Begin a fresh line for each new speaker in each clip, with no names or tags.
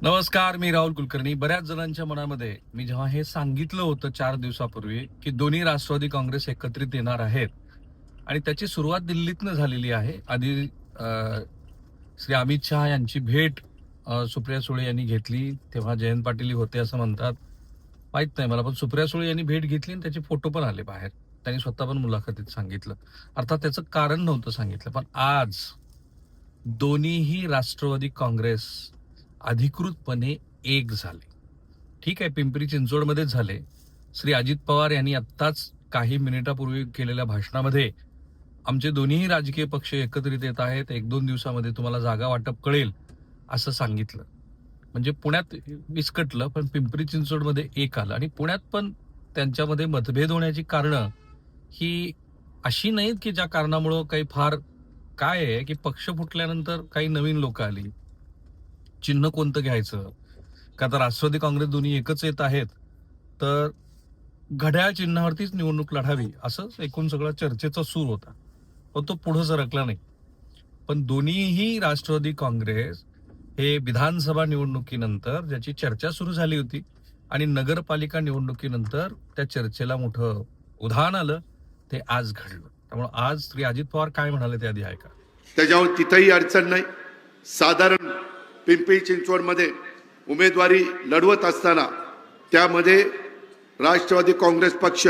नमस्कार, मी राहुल कुलकर्णी. बऱ्याच जणांच्या मनामध्ये मी जेव्हा हे सांगितलं होतं 4 दिवसापूर्वी की दोन्ही राष्ट्रवादी काँग्रेस एकत्रित येणार आहेत आणि त्याची सुरुवात दिल्लीतनं झालेली आहे. आधी श्री अमित शहा यांची भेट सुप्रिया सुळे यांनी घेतली. तेव्हा जयंत पाटील होते असं म्हणतात. माहित नाही मला, पण सुप्रिया सुळे यांनी भेट घेतली आणि त्याचे फोटो पण आले बाहेर. त्यांनी स्वतः पण मुलाखतीत सांगितलं. अर्थात त्याचं कारण नव्हतं सांगितलं, पण आज दोन्हीही राष्ट्रवादी काँग्रेस अधिकृतपणे एक झाले. ठीक आहे, पिंपरी चिंचवडमध्येच झाले. श्री अजित पवार यांनी आत्ताच काही मिनिटापूर्वी केलेल्या भाषणामध्ये आमचे दोन्हीही राजकीय पक्ष एकत्रित येत आहेत, 1-2 दिवसामध्ये तुम्हाला जागा वाटप कळेल असं सांगितलं. म्हणजे पुण्यात विस्कटलं, पण पिंपरी चिंचवडमध्ये एक आलं. आणि पुण्यात पण त्यांच्यामध्ये मतभेद होण्याची कारणं ही अशी नाहीत की ज्या कारणामुळं काही फार काय आहे की पक्ष फुटल्यानंतर काही नवीन लोक आली. चिन्ह कोणतं घ्यायचं, का तर राष्ट्रवादी काँग्रेस दोन्ही एकच येत आहेत, तर घड्याळ चिन्हावरतीच निवडणूक लढावी असं एकूण सगळा चर्चेचा सूर होता. पण तो पुढे सरकला नाही. पण दोन्हीही राष्ट्रवादी काँग्रेस हे विधानसभा निवडणुकीनंतर ज्याची चर्चा सुरू झाली होती आणि नगरपालिका निवडणुकीनंतर त्या चर्चेला मोठं उधाण आलं, ते आज घडलं. त्यामुळे आज श्री अजित पवार काय म्हणाले ते आधी ऐका.
त्याच्यावर तिथंही अडचण नाही. साधारण पिंपरी चिंचवडमध्ये उमेदवारी लढवत असताना त्यामध्ये राष्ट्रवादी काँग्रेस पक्ष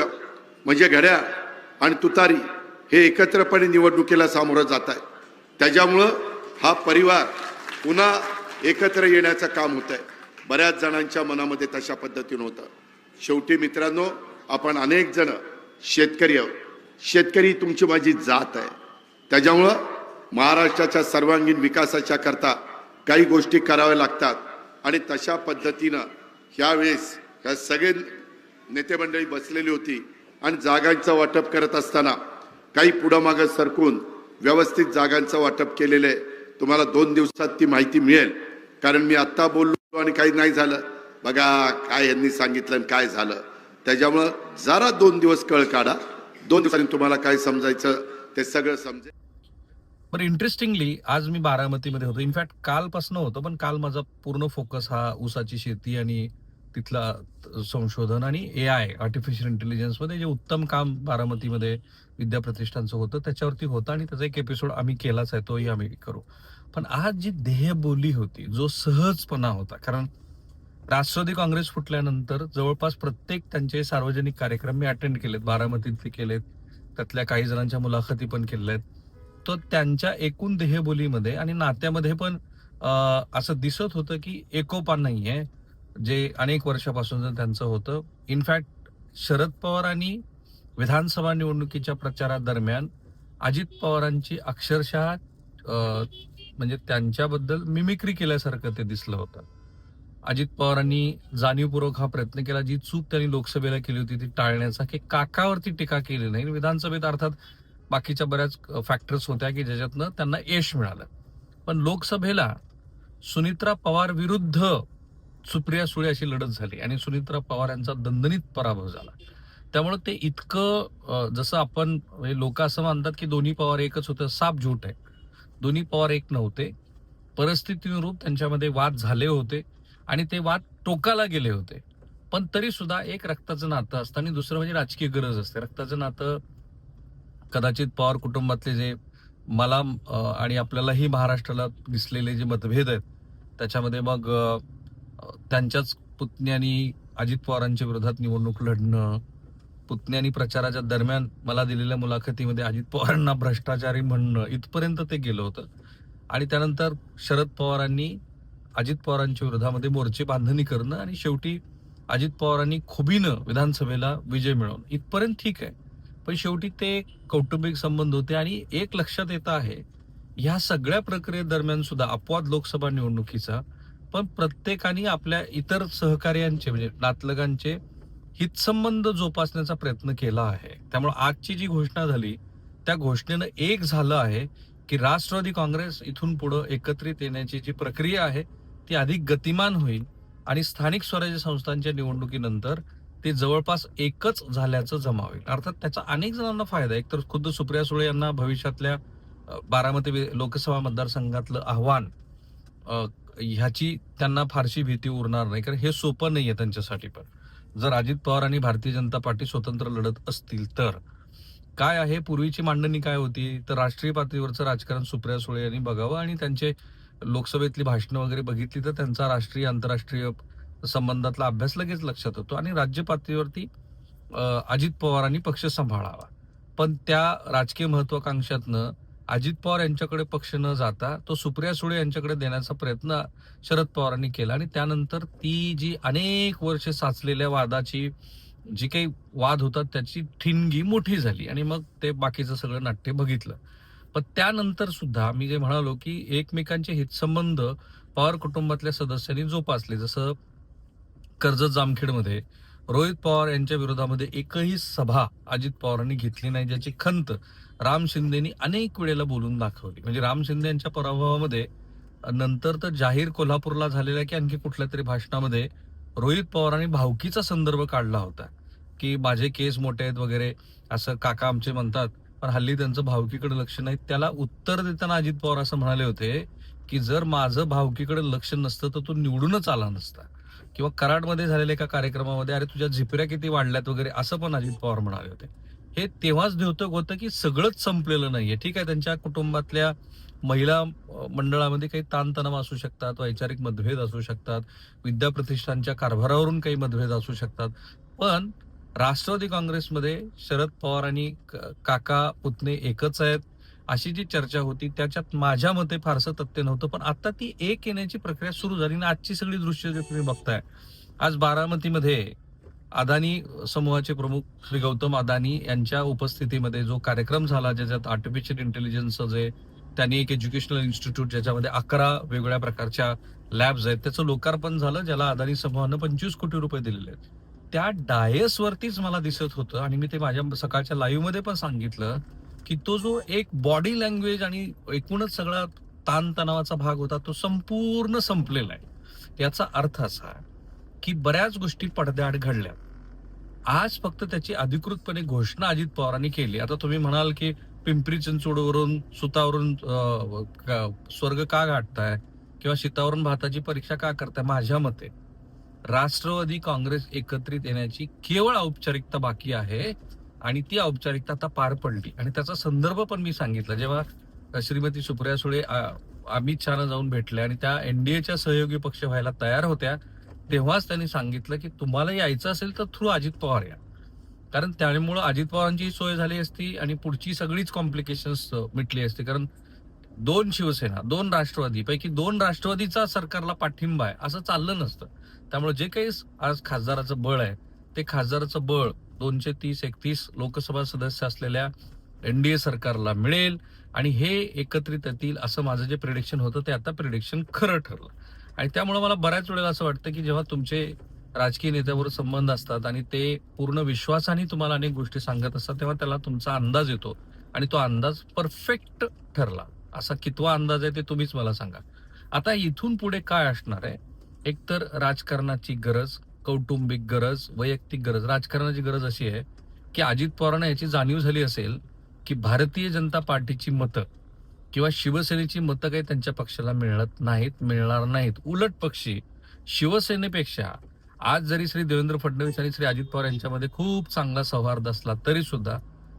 म्हणजे घड्याळ आणि तुतारी हे एकत्रपणे निवडणुकीला सामोरं जात आहे. त्याच्यामुळं हा परिवार पुन्हा एकत्र येण्याचं काम होत आहे. बऱ्याच जणांच्या मनामध्ये तशा पद्धतीनं होतं. शेवटी मित्रांनो, आपण अनेक जण शेतकरी आहोत. शेतकरी तुमची माझी जात आहे. त्याच्यामुळं महाराष्ट्राच्या सर्वांगीण विकासाच्या करता काही गोष्टी कराव्या लागतात आणि तशा पद्धतीनं ह्यावेळेस ह्या सगळे नेते मंडळी बसलेली होती आणि जागांचं वाटप करत असताना काही पुढं मागं सरकून व्यवस्थित जागांचं वाटप केलेलं आहे. तुम्हाला 2 दिवसात ती माहिती मिळेल, कारण मी आत्ता बोललो आणि काही नाही झालं. बघा काय यांनी सांगितलं आणि काय झालं. त्याच्यामुळं जरा 2 दिवस कळ काढा. 2 दिवसांनी तुम्हाला काय समजायचं ते सगळं समजेल.
बरं, इंटरेस्टिंगली आज मी बारामतीमध्ये होतो. इनफॅक्ट कालपासून होतो, पण काल माझा पूर्ण फोकस हा ऊसाची शेती आणि तिथला संशोधन आणि AI आर्टिफिशियल इंटेलिजन्समध्ये जे उत्तम काम बारामतीमध्ये विद्या प्रतिष्ठानचं होतं त्याच्यावरती होतं आणि त्याचा एक एपिसोड आम्ही केलाच आहे, तोही आम्ही करू. पण आज जी देहबोली होती, जो सहजपणा होता, कारण राष्ट्रवादी काँग्रेस फुटल्यानंतर जवळपास प्रत्येक त्यांचे सार्वजनिक कार्यक्रम मी अटेंड केलेत, बारामतीतले केलेत, त्यातल्या काही जणांच्या मुलाखती पण केलेल्या आहेत. तर त्यांच्या एकूण देहबोलीमध्ये आणि नात्यामध्ये पण असं दिसत होतं की एकोपा नाहीये, जे अनेक वर्षापासून त्यांचं होतं. इनफॅक्ट शरद पवारांनी विधानसभा निवडणुकीच्या प्रचारादरम्यान अजित पवारांची अक्षरशः म्हणजे त्यांच्याबद्दल मिमिक्री केल्यासारखं ते दिसलं होतं. अजित पवारांनी जाणीवपूर्वक हा प्रयत्न केला, जी चूक त्यांनी लोकसभेला केली होती ती टाळण्याचा, की काकावरती टीका केली नाही. विधानसभेत अर्थात बाकीच्या बऱ्याच फॅक्टर्स होत्या की ज्याच्यातनं त्यांना यश मिळालं. पण लोकसभेला सुनित्रा पवार विरुद्ध सुप्रिया सुळे अशी लढत झाली आणि सुनित्रा पवार यांचा दणदणीत पराभव झाला. त्यामुळे ते इतकं जसं आपण लोक असं मानतात की दोन्ही पवार एकच होतं, साफ झूट आहे. दोन्ही पवार एक नव्हते. परिस्थितीनुरूप त्यांच्यामध्ये वाद झाले होते आणि ते वाद टोकाला गेले होते. पण तरी सुद्धा एक रक्ताचं नातं असतं आणि दुसरं म्हणजे राजकीय गरज असते. रक्ताचं नातं कदाचित पवार कुटुंबातले जे मला आणि आपल्यालाही महाराष्ट्राला दिसलेले जे मतभेद आहेत त्याच्यामध्ये मग त्यांच्याच पुतण्यानी अजित पवारांच्या विरोधात निवडणूक लढणं, पुतण्यानी प्रचाराच्या दरम्यान मला दिलेल्या मुलाखतीमध्ये अजित पवारांना भ्रष्टाचारी म्हणणं, इथपर्यंत ते गेलं होतं. आणि त्यानंतर शरद पवारांनी अजित पवारांच्या विरोधामध्ये मोर्चे बांधणी करणं आणि शेवटी अजित पवारांनी खुबीनं विधानसभेला विजय मिळवणं, इथपर्यंत ठीक आहे. पण शेवटी ते कौटुंबिक संबंध होते. आणि एक लक्षात येतं आहे, ह्या सगळ्या प्रक्रियेदरम्यान सुद्धा अपवाद लोकसभा निवडणुकीचा, पण प्रत्येकाने आपल्या इतर सहकार्यांचे म्हणजे नातलगांचे हितसंबंध जोपासण्याचा प्रयत्न केला आहे. त्यामुळे आजची जी घोषणा झाली त्या घोषणेनं एक झालं आहे की राष्ट्रवादी काँग्रेस इथून पुढे एकत्रित येण्याची जी प्रक्रिया आहे ती अधिक गतिमान होईल आणि स्थानिक स्वराज्य संस्थांच्या निवडणुकीनंतर ते जवळपास एकच झाल्याचं जमावेल. अर्थात त्याचा अनेक जणांना फायदा आहे. एकतर खुद्द सुप्रिया सुळे यांना भविष्यातल्या बारामती लोकसभा मतदारसंघातलं आव्हान ह्याची त्यांना फारशी भीती उरणार नाही, कारण हे सोपं नाहीये त्यांच्यासाठी. पण जर अजित पवार आणि भारतीय जनता पार्टी स्वतंत्र लढत असतील तर काय आहे, पूर्वीची मांडणी काय होती, तर राष्ट्रीय पातळीवरचं राजकारण सुप्रिया सुळे यांनी बघावं आणि त्यांचे लोकसभेतली भाषणं वगैरे बघितली तर त्यांचा राष्ट्रीय आंतरराष्ट्रीय संबंधातला अभ्यास लगेच लक्षात येतो आणि राज्य पातळीवरती अजित पवारांनी पक्ष सांभाळावा. पण त्या राजकीय महत्वाकांक्षातनं अजित पवार यांच्याकडे पक्ष न जाता तो सुप्रिया सुळे यांच्याकडे देण्याचा प्रयत्न शरद पवारांनी केला आणि त्यानंतर ती जी अनेक वर्ष साचलेल्या वादाची जी काही वाद होतात त्याची ठिणगी मोठी झाली आणि मग ते बाकीचं सगळं नाट्य बघितलं. पण त्यानंतर सुद्धा मी जे म्हणालो की एकमेकांचे हितसंबंध पवार कुटुंबातल्या सदस्यांनी जोपासले. जसं कर्जत जामखेडमध्ये रोहित पवार यांच्या विरोधामध्ये एकही सभा अजित पवारांनी घेतली नाही, ज्याची खंत राम शिंदेनी अनेक वेळेला बोलून दाखवली. म्हणजे राम शिंदे यांच्या पराभवामध्ये नंतर तर जाहीर कोल्हापूरला झालेल्या की आणखी कुठल्या तरी भाषणामध्ये रोहित पवारांनी भावकीचा संदर्भ काढला होता की माझे केस मोठे आहेत वगैरे असं काका आमचे म्हणतात, पण हल्ली त्यांचं भावकीकडे लक्ष नाही. त्याला उत्तर देताना अजित पवार असं म्हणाले होते की जर माझं भावकीकडे लक्ष नसतं तर तो निवडूनच आला नसता. किंवा कराडमध्ये झालेल्या एका कार्यक्रमामध्ये अरे तुझ्या झिपऱ्या किती वाढल्यात वगैरे असं पण अजित पवार म्हणाले होते. हे तेव्हाच द्योतक होतं की सगळंच संपलेलं नाहीये. ठीक आहे, त्यांच्या कुटुंबातल्या महिला मंडळामध्ये काही ताणतणाव असू शकतात, वैचारिक मतभेद असू शकतात, विद्याप्रतिष्ठानच्या कारभारावरून काही मतभेद असू शकतात, पण राष्ट्रवादी काँग्रेसमध्ये शरद पवार आणि काका पुतणे एकच आहेत अशी जी चर्चा होती त्याच्यात माझ्या मते फारसं तथ्य नव्हतं. पण आता ती एक येण्याची प्रक्रिया सुरू झाली आणि आजची सगळी दृश्य जे तुम्ही बघताय, आज बारामतीमध्ये अदानी समूहाचे प्रमुख श्री गौतम अदानी यांच्या उपस्थितीमध्ये जो कार्यक्रम झाला, ज्याच्यात आर्टिफिशियल इंटेलिजन्सचं जे त्यांनी एक एज्युकेशनल इन्स्टिट्यूट ज्याच्यामध्ये 11 वेगवेगळ्या प्रकारच्या लॅब्स आहेत त्याचं लोकार्पण झालं, ज्याला अदानी समूहानं 25 कोटी रुपये दिलेले आहेत. त्या डायसवरतीच मला दिसत होतं आणि मी ते माझ्या सकाळच्या लाईव्ह मध्ये पण सांगितलं की तो जो एक बॉडी लँग्वेज आणि एकूणच सगळा ताणतणावाचा भाग होता तो संपूर्ण संपलेला आहे. याचा अर्थ असा की बऱ्याच गोष्टी पडद्याआड घडल्या. आज फक्त त्याची अधिकृतपणे घोषणा अजित पवारांनी केली. आता तुम्ही म्हणाल की पिंपरी चिंचवडवरून सुतावरून स्वर्ग का गाठताय किंवा शीतावरून भाताची परीक्षा का करताय? माझ्या मते राष्ट्रवादी काँग्रेस एकत्रित येण्याची केवळ औपचारिकता बाकी आहे आणि ती औपचारिकता आता पार पडली आणि त्याचा संदर्भ पण मी सांगितला. जेव्हा श्रीमती सुप्रिया सुळे अमित शहाना जाऊन भेटल्या आणि त्या एनडीएच्या सहयोगी पक्ष व्हायला तयार होत्या, तेव्हाच त्यांनी सांगितलं की तुम्हाला यायचं असेल तर थ्रू अजित पवार या, कारण त्यामुळे अजित पवारांची सोय झाली असती आणि पुढची सगळीच कॉम्प्लिकेशन्स मिटली असती. कारण 2 शिवसेना, 2 राष्ट्रवादी पैकी 2 राष्ट्रवादीचा सरकारला पाठिंबा आहे असं चाललं नसतं. त्यामुळे जे काही आज खासदाराचं बळ आहे ते खासदाराचं बळ 230-31 लोकसभा सदस्य असलेल्या एनडीए सरकारला मिळेल आणि हे एकत्रित येतील असं माझं जे प्रिडिक्शन होतं ते आता प्रिडिक्शन खरं ठरलं. आणि त्यामुळे मला बऱ्याच वेळेला असं वाटतं की जेव्हा तुमचे राजकीय नेत्याबरोबर संबंध असतात आणि ते पूर्ण विश्वासाने तुम्हाला अनेक गोष्टी सांगत असतात तेव्हा त्याला तुमचा अंदाज येतो आणि तो अंदाज परफेक्ट ठरला. असा कितवा अंदाज आहे ते तुम्हीच मला सांगा. आता इथून पुढे काय असणार आहे? एकतर राजकारणाची गरज, कौटुंबिक गरज, वैयक्तिक गरज. राजकारणाची गरज अशी आहे की अजित पवारांना याची जाणीव झाली असेल की भारतीय जनता पार्टीची मतं किंवा शिवसेनेची मतं काही त्यांच्या पक्षाला मिळणार नाहीत. उलट पक्षी शिवसेनेपेक्षा आज जरी श्री देवेंद्र फडणवीस आणि श्री अजित पवार यांच्यामध्ये खूप चांगला सौहार्द असला तरी सुद्धा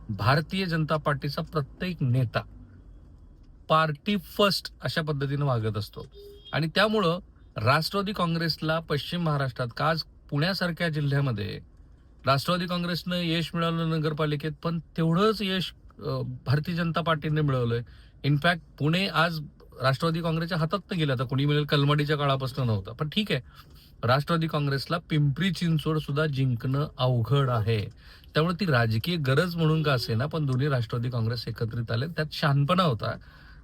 भारतीय जनता पार्टीचा प्रत्येक नेता पार्टी फर्स्ट अशा पद्धतीने वागत असतो आणि त्यामुळं राष्ट्रवादी काँग्रेसला पश्चिम महाराष्ट्रात का आज पुण्यासारख्या जिल्ह्यामध्ये राष्ट्रवादी काँग्रेसनं यश मिळवलं नगरपालिकेत, पण तेवढंच यश भारतीय जनता पार्टीने मिळवलंय. इनफॅक्ट पुणे आज राष्ट्रवादी काँग्रेसच्या हातात गेलं. आता कोणी मिळेल कलमाडीच्या काळापासून नव्हतं, पण ठीक आहे, राष्ट्रवादी काँग्रेसला पिंपरी चिंचवड सुद्धा जिंकणं अवघड आहे. त्यामुळे ती राजकीय गरज म्हणून का असेना पण दोन्ही राष्ट्रवादी काँग्रेस एकत्रित आले. त्यात शहाणपणा होता,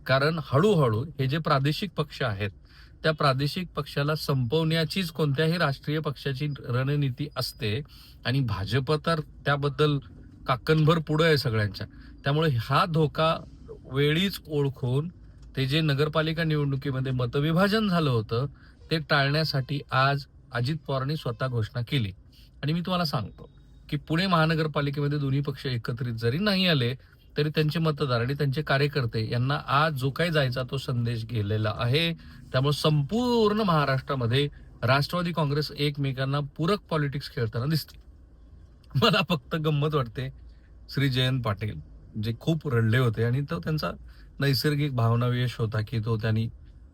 कारण हळूहळू हे जे प्रादेशिक पक्ष आहेत त्या प्रादेशिक पक्षाला संपवण्याचीच कोणत्याही राष्ट्रीय पक्षाची रणनीती असते आणि भाजप तर त्याबद्दल काकणभर पुढे आहे सगळ्यांच्या. त्यामुळे हा धोका वेळीच ओळखून ते जे नगरपालिका निवडणुकीमध्ये मतविभाजन झालं होतं ते टाळण्यासाठी आज अजित पवारांनी स्वतः घोषणा केली. आणि मी तुम्हाला सांगतो की पुणे महानगरपालिकेमध्ये दोन्ही पक्ष एकत्रित जरी नाही आले तरी त्यांचे मतदार आणि त्यांचे कार्यकर्ते यांना आज जो काही जायचा तो संदेश गेलेला आहे. त्यामुळे संपूर्ण महाराष्ट्रामध्ये राष्ट्रवादी काँग्रेस एकमेकांना पूरक पॉलिटिक्स खेळताना दिसते. मला फक्त गंमत वाटते, श्री जयंत पाटील जे खूप रडले होते आणि तो त्यांचा नैसर्गिक भावनाविश होता की तो त्यांनी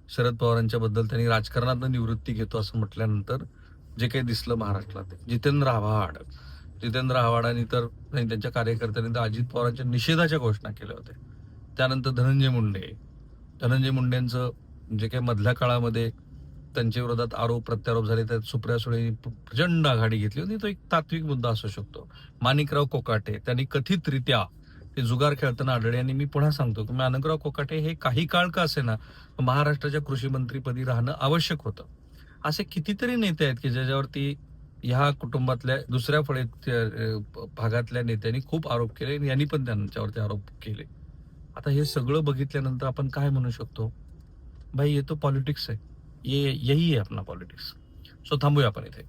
शरद पवारांच्या बद्दल त्यांनी राजकारणातून निवृत्ती घेतो असं म्हटल्यानंतर जे काही दिसलं महाराष्ट्रात, जितेंद्र आव्हाडांनी तर नाही, त्यांच्या कार्यकर्त्यांनी तर अजित पवारांच्या निषेधाच्या घोषणा केल्या होत्या. त्यानंतर धनंजय मुंडेंचं जे काही मधल्या काळामध्ये त्यांच्या विरोधात आरोप प्रत्यारोप झाले, त्यात सुप्रिया सुळेंनी प्रचंड आघाडी घेतली होती. तो एक तात्विक मुद्दा असू शकतो. माणिकराव कोकाटे त्यांनी कथितरित्या ते जुगार खेळताना आढळले आणि मी पुन्हा सांगतो की माणिकराव कोकाटे हे काही काळ का असेना महाराष्ट्राच्या कृषी मंत्रीपदी राहणं आवश्यक होतं. असे कितीतरी नेते आहेत की ज्याच्यावरती ह्या कुटुंबातल्या दुसऱ्या भागातल्या नेत्यांनी खूप आरोप केले आणि यांनी पण त्यांच्यावरती आरोप केले. आता हे सगळं बघितल्यानंतर आपण काय म्हणू शकतो, भाई ये तो पॉलिटिक्स है, यही है अपना पॉलिटिक्स. सो थांबूया आपण इथे.